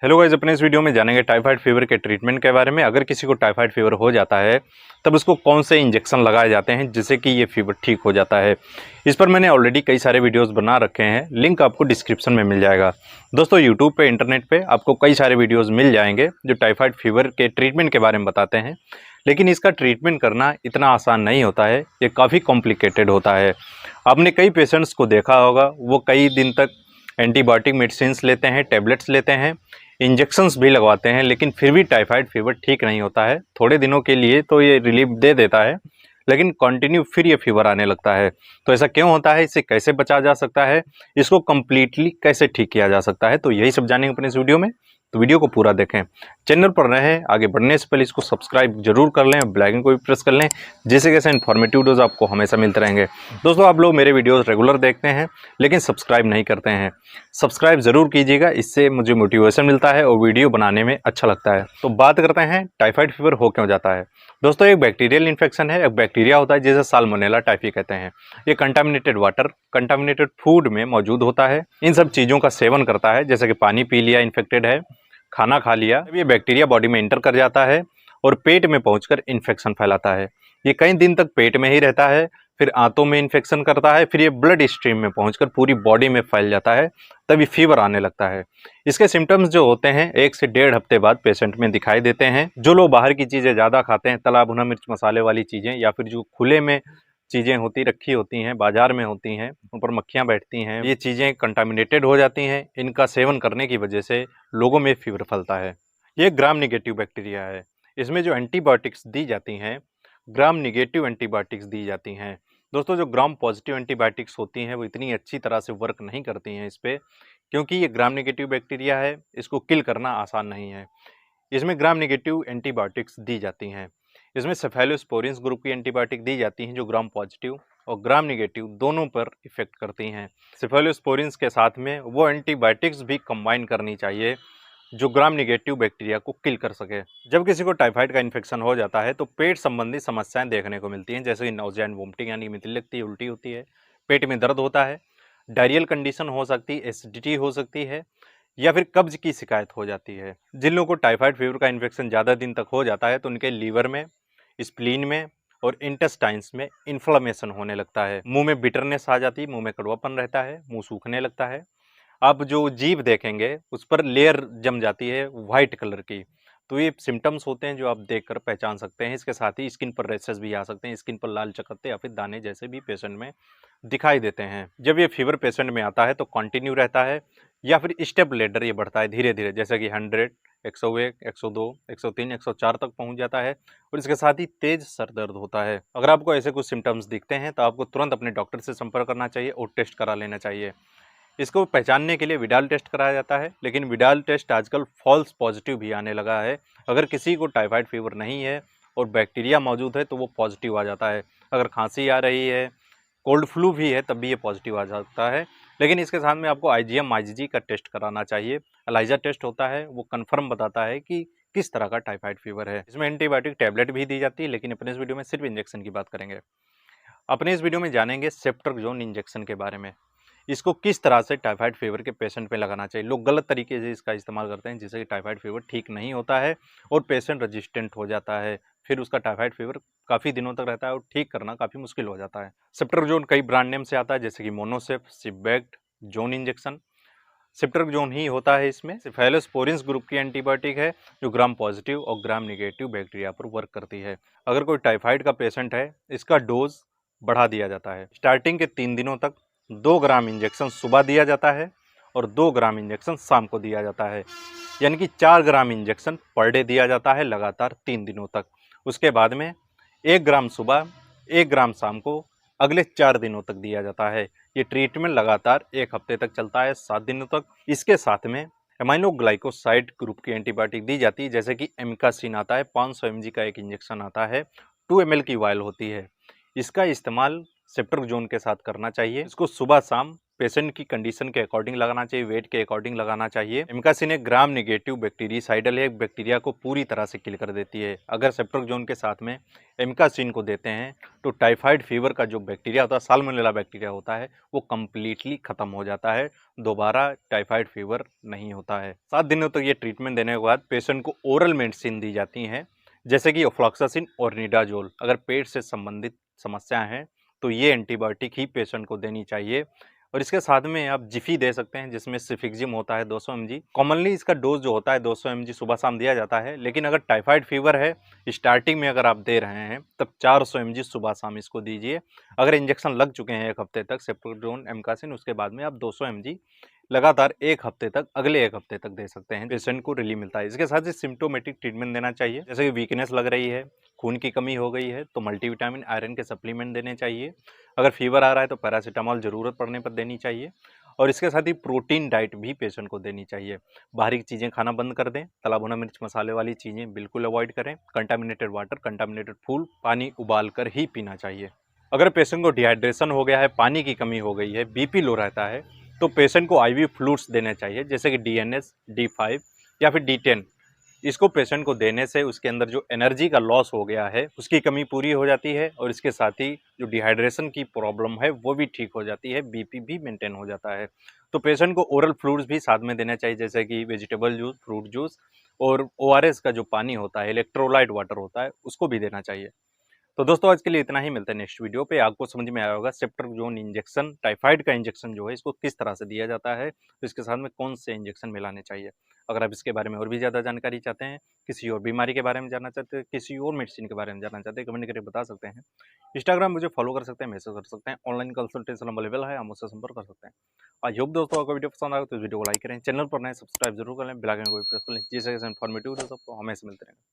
Hello guys, अपने इस video में जानेंगे टाइफाइड फीवर के ट्रीटमेंट के बारे में। अगर किसी को टाइफाइड फीवर हो जाता है तब उसको कौन से इंजेक्शन लगाए जाते हैं जिससे कि ये फीवर ठीक हो जाता है। इस पर मैंने ऑलरेडी कई सारे वीडियोस बना रखे हैं, लिंक आपको डिस्क्रिप्शन में मिल जाएगा। दोस्तों, यूट्यूब पे, इंटरनेट पे आपको कई सारे वीडियोस मिल जाएंगे जो टाइफाइड फीवर के ट्रीटमेंट के बारे में बताते हैं, लेकिन इसका ट्रीटमेंट करना इतना आसान नहीं होता है, ये काफ़ी कॉम्प्लिकेटेड होता है। आपने कई पेशेंट्स को देखा होगा, वो कई दिन तक एंटीबायोटिक मेडिसिन्स लेते हैं, टैबलेट्स लेते हैं, इंजेक्शंस भी लगवाते हैं, लेकिन फिर भी टाइफाइड फीवर ठीक नहीं होता है। थोड़े दिनों के लिए तो ये रिलीफ दे देता है, लेकिन कंटिन्यू फिर ये फीवर आने लगता है। तो ऐसा क्यों होता है, इससे कैसे बचा जा सकता है, इसको कम्प्लीटली कैसे ठीक किया जा सकता है, तो यही सब जानेंगे अपने इस वीडियो में। तो वीडियो को पूरा देखें। चैनल पर नए हैं, आगे बढ़ने से पहले इसको सब्सक्राइब जरूर कर लें, बेल आइकन को भी प्रेस कर लें, जिससे कैसे इन्फॉर्मेटिव वीडियोस आपको हमेशा मिलते रहेंगे। दोस्तों, आप लोग मेरे वीडियोस रेगुलर देखते हैं लेकिन सब्सक्राइब नहीं करते हैं, सब्सक्राइब जरूर कीजिएगा, इससे मुझे मोटिवेशन मिलता है और वीडियो बनाने में अच्छा लगता है। तो बात करते हैं टाइफाइड फीवर हो क्यों जाता है। दोस्तों, एक बैक्टीरियल इन्फेक्शन है, एक बैक्टीरिया होता है जिसे साल्मोनेला टाइफी कहते हैं। ये कंटामिनेटेड वाटर, कंटामिनेटेड फूड में मौजूद होता है। इन सब चीज़ों का सेवन करता है, जैसे कि पानी पी लिया, इन्फेक्टेड है, खाना खा लिया, जब ये बैक्टीरिया बॉडी में एंटर कर जाता है और पेट में पहुंचकर इन्फेक्शन फैलाता है। ये कई दिन तक पेट में ही रहता है, फिर आंतों में इन्फेक्शन करता है, फिर ये ब्लड स्ट्रीम में पहुंचकर पूरी बॉडी में फैल जाता है, तभी फीवर आने लगता है। इसके सिम्टम्स जो होते हैं 1 से 1.5 हफ्ते बाद पेशेंट में दिखाई देते हैं। जो लोग बाहर की चीज़ें ज़्यादा खाते हैं, तला भुना मिर्च मसाले वाली चीज़ें, या फिर जो खुले में चीज़ें होती रखी होती हैं, बाजार में होती हैं, उन पर मक्खियाँ बैठती हैं, ये चीज़ें कंटामिनेटेड हो जाती हैं। इनका सेवन करने की वजह से लोगों में फीवर फैलता है। ये ग्राम निगेटिव बैक्टीरिया है। इसमें जो एंटीबायोटिक्स दी जाती हैं, ग्राम निगेटिव एंटीबायोटिक्स दी जाती हैं। दोस्तों, जो ग्राम पॉजिटिव एंटीबायोटिक्स होती हैं वो इतनी अच्छी तरह से वर्क नहीं करती हैं इस पे, क्योंकि ये ग्राम निगेटिव बैक्टीरिया है, इसको किल करना आसान नहीं है। इसमें ग्राम निगेटिव एंटीबायोटिक्स दी जाती हैं। इसमें सेफेलोस्पोरिन्स ग्रुप की एंटीबायोटिक दी जाती हैं जो ग्राम पॉजिटिव और ग्राम निगेटिव दोनों पर इफेक्ट करती हैं। सेफेलोस्पोरिन्स के साथ में वो एंटीबायोटिक्स भी कंबाइन करनी चाहिए जो ग्राम निगेटिव बैक्टीरिया को किल कर सके। जब किसी को टाइफाइड का इन्फेक्शन हो जाता है तो पेट संबंधी समस्याएं देखने को मिलती हैं, जैसे कि नौजिया एंड वोमिटिंग, यानी मितली लगती है, उल्टी होती है, पेट में दर्द होता है, डायरियल कंडीशन हो सकती है, एसिडिटी हो सकती है, या फिर कब्ज की शिकायत हो जाती है। जिन लोगों को टाइफाइड फीवर का इन्फेक्शन ज़्यादा दिन तक हो जाता है तो उनके लीवर में, स्प्लीन में और इंटेस्टाइन्स में इन्फ्लेमेशन होने लगता है। मुंह में बिटरनेस आ जाती है, मुंह में कड़वापन रहता है, मुंह सूखने लगता है। आप जो जीभ देखेंगे उस पर लेयर जम जाती है वाइट कलर की। तो ये सिम्टम्स होते हैं जो आप देखकर पहचान सकते हैं। इसके साथ ही स्किन पर रैशेस भी आ सकते हैं, स्किन पर लाल चकत्ते या फिर दाने जैसे भी पेशेंट में दिखाई देते हैं। जब ये फीवर पेशेंट में आता है तो कंटिन्यू रहता है या फिर स्टेप लेडर ये बढ़ता है धीरे धीरे, जैसे कि 100, 101, 102, 103, 104 तक पहुंच जाता है, और इसके साथ ही तेज सर दर्द होता है। अगर आपको ऐसे कुछ सिम्टम्स दिखते हैं तो आपको तुरंत अपने डॉक्टर से संपर्क करना चाहिए और टेस्ट करा लेना चाहिए। इसको पहचानने के लिए विडाल टेस्ट कराया जाता है, लेकिन विडाल टेस्ट आजकल फॉल्स पॉजिटिव भी आने लगा है। अगर किसी को टाइफाइड फीवर नहीं है और बैक्टीरिया मौजूद है तो वो पॉजिटिव आ जाता है। अगर खांसी आ रही है, कोल्ड फ्लू भी है, तब भी ये पॉजिटिव आ जाता है। लेकिन इसके साथ में आपको आईजीएम आईजीजी का टेस्ट कराना चाहिए। एलाइजा टेस्ट होता है, वो कन्फर्म बताता है कि किस तरह का टाइफाइड फीवर है। इसमें एंटीबायोटिक टैबलेट भी दी जाती है, लेकिन अपने इस वीडियो में सिर्फ इंजेक्शन की बात करेंगे। अपने इस वीडियो में जानेंगे सेप्ट्रोक्सोन इंजेक्शन के बारे में। इसको किस तरह से टाइफाइड फीवर के पेशेंट पे लगाना चाहिए। लोग गलत तरीके से इसका इस्तेमाल करते हैं, जिससे कि टाइफाइड फीवर ठीक नहीं होता है और पेशेंट रेजिस्टेंट हो जाता है। फिर उसका टाइफाइड फीवर काफ़ी दिनों तक रहता है और ठीक करना काफ़ी मुश्किल हो जाता है। सेप्ट्रोक्सोन कई ब्रांड नेम से आता है, जैसे कि मोनोसेप, सिपबैक्ट, जोन इंजेक्शन। सेप्ट्रोक्सोन ही होता है इसमें। सेफेलोस्पोरिन्स ग्रुप की एंटीबायोटिक है जो ग्राम पॉजिटिव और ग्राम निगेटिव बैक्टीरिया पर वर्क करती है। अगर कोई टाइफाइड का पेशेंट है, इसका डोज बढ़ा दिया जाता है। स्टार्टिंग के 3 दिनों तक 2 ग्राम इंजेक्शन सुबह दिया जाता है और 2 ग्राम इंजेक्शन शाम को दिया जाता है, यानी कि 4 ग्राम इंजेक्शन पर डे दिया जाता है लगातार 3 दिनों तक। उसके बाद में 1 ग्राम सुबह, 1 ग्राम शाम को अगले 4 दिनों तक दिया जाता है। ये ट्रीटमेंट लगातार 1 हफ्ते तक चलता है, 7 दिनों तक। इसके साथ में एमाइनोग्लाइकोसाइड ग्रुप की एंटीबायोटिक दी जाती है, जैसे कि एमिकासिन आता है, 500 mg का एक इंजेक्शन आता है, 2 ml की वायल होती है। इसका इस्तेमाल सेप्ट्रोक्सोन के साथ करना चाहिए। इसको सुबह शाम पेशेंट की कंडीशन के अकॉर्डिंग लगाना चाहिए, वेट के अकॉर्डिंग लगाना चाहिए। एमिकासिन एक ग्राम नेगेटिव बैक्टीरियासाइडल है, बैक्टीरिया को पूरी तरह से किल कर देती है। अगर सेप्ट्रोक्सोन के साथ में एमिकासिन को देते हैं तो टाइफाइड फीवर का जो बैक्टीरिया होता है, साल्मोनेला बैक्टीरिया होता है, वो कम्प्लीटली खत्म हो जाता है, दोबारा टाइफाइड फीवर नहीं होता है। 7 दिनों तक ये ट्रीटमेंट देने के बाद पेशेंट को ओरल मेडिसिन दी जाती हैं, जैसे कि ऑफ्लॉक्सासिन और निडाजोल। अगर पेट से संबंधित समस्या हैं तो ये एंटीबायोटिक ही पेशेंट को देनी चाहिए। और इसके साथ में आप जिफी दे सकते हैं, जिसमें सिफिक्जिम होता है 200 mg। कॉमनली इसका डोज जो होता है 200 mg सुबह शाम दिया जाता है, लेकिन अगर टाइफाइड फीवर है स्टार्टिंग में अगर आप दे रहे हैं तब 400 mg सुबह शाम इसको दीजिए। अगर इंजेक्शन लग चुके हैं 1 हफ्ते तक सेप्ट्रोक्सोन एमिकासिन, उसके बाद में आप 200 mg लगातार 1 हफ्ते तक, अगले 1 हफ्ते तक दे सकते हैं, पेशेंट को रिलीफ मिलता है। इसके साथ ही सिम्टोमेटिक ट्रीटमेंट देना चाहिए, जैसे कि वीकनेस लग रही है, खून की कमी हो गई है तो मल्टीविटामिन आयरन के सप्लीमेंट देने चाहिए। अगर फीवर आ रहा है तो पैरासीटामॉल ज़रूरत पड़ने पर देनी चाहिए। और इसके साथ ही प्रोटीन डाइट भी पेशेंट को देनी चाहिए। बाहरी चीज़ें खाना बंद कर दें, तला भुना मिर्च मसाले वाली चीज़ें बिल्कुल अवॉइड करें। कंटामिनेटेड वाटर, कंटामिनेटेड फूड, पानी उबाल कर ही पीना चाहिए। अगर पेशेंट को डिहाइड्रेशन हो गया है, पानी की कमी हो गई है, बीपी लो रहता है, तो पेशेंट को आईवी फ्लूइड्स देने चाहिए, जैसे कि डीएनएस, D5 या फिर D10। इसको पेशेंट को देने से उसके अंदर जो एनर्जी का लॉस हो गया है उसकी कमी पूरी हो जाती है, और इसके साथ ही जो डिहाइड्रेशन की प्रॉब्लम है वो भी ठीक हो जाती है, बीपी भी मेंटेन हो जाता है। तो पेशेंट को ओरल फ्लूइड्स भी साथ में देना चाहिए, जैसे कि वेजिटेबल जूस, फ्रूट जूस, और ओआरएस का जो पानी होता है, इलेक्ट्रोलाइट वाटर होता है, उसको भी देना चाहिए। तो दोस्तों आज के लिए इतना ही, मिलता है नेक्स्ट वीडियो पे। आपको समझ में आया होगा सेप्ट्रोक्सोन इंजेक्शन, टाइफाइड का इंजेक्शन जो है इसको किस तरह से दिया जाता है, तो इसके साथ में कौन से इंजेक्शन मिलाने चाहिए। अगर आप इसके बारे में और भी ज़्यादा जानकारी चाहते हैं, किसी और बीमारी के बारे में जानना चाहते हैं, किसी और मेडिसिन के बारे में जानना चाहते हैं, कमेंट करके बता सकते हैं। इंस्टाग्राम मुझे फॉलो कर सकते हैं, मैसेज कर सकते हैं, ऑनलाइन कंसल्टेशन अवेलेबल है, आप मुझसे संपर्क कर सकते हैं। आई होप दोस्तों आपको वीडियो पसंद आएगा तो इस वीडियो को लाइक करें, चैनल पर नए सब्सक्राइब जरूर करें, बेल आइकन को भी प्रेस कर लें, जिससे इन्फॉर्मेटिव वीडियो आपको हमेशा मिलते रहेंगे।